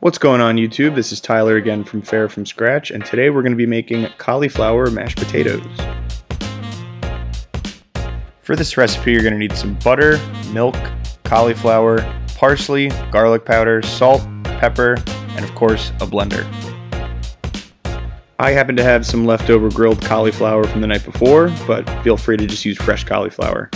What's going on YouTube? This is Tyler again from Fare From Scratch, and today we're going to be making cauliflower mashed potatoes. For this recipe you're going to need some butter, milk, cauliflower, parsley, garlic powder, salt, pepper, and of course a blender. I happen to have some leftover grilled cauliflower from the night before, but feel free to just use fresh cauliflower.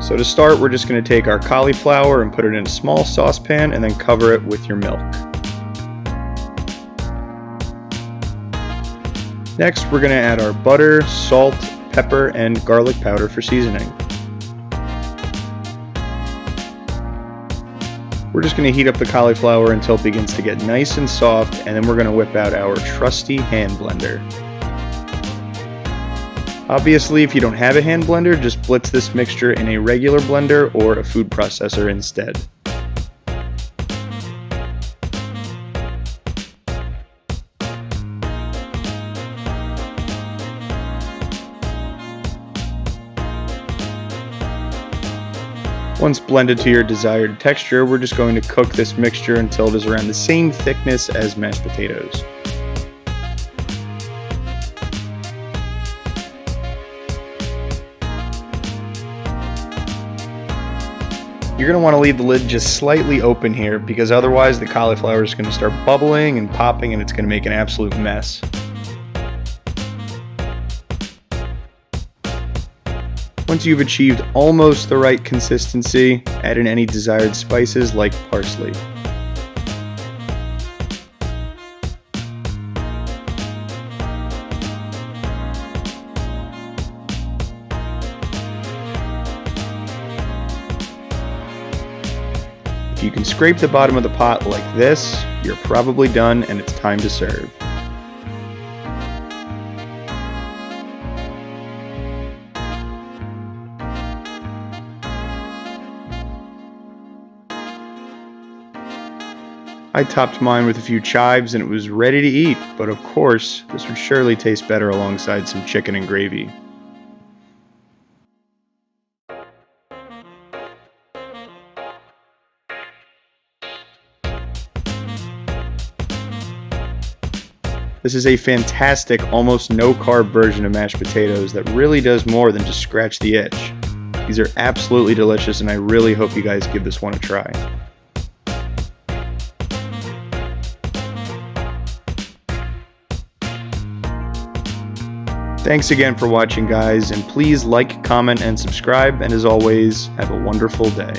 So to start, we're just going to take our cauliflower and put it in a small saucepan and then cover it with your milk. Next, we're going to add our butter, salt, pepper, and garlic powder for seasoning. We're just going to heat up the cauliflower until it begins to get nice and soft, and then we're going to whip out our trusty hand blender. Obviously, if you don't have a hand blender, just blitz this mixture in a regular blender or a food processor instead. Once blended to your desired texture, we're just going to cook this mixture until it is around the same thickness as mashed potatoes. You're going to want to leave the lid just slightly open here, because otherwise the cauliflower is going to start bubbling and popping and it's going to make an absolute mess. Once you've achieved almost the right consistency, add in any desired spices like parsley. If you can scrape the bottom of the pot like this, you're probably done and it's time to serve. I topped mine with a few chives and it was ready to eat, but of course, this would surely taste better alongside some chicken and gravy. This is a fantastic, almost no-carb version of mashed potatoes that really does more than just scratch the itch. These are absolutely delicious and I really hope you guys give this one a try. Thanks again for watching, guys, and please like, comment, and subscribe, and as always, have a wonderful day.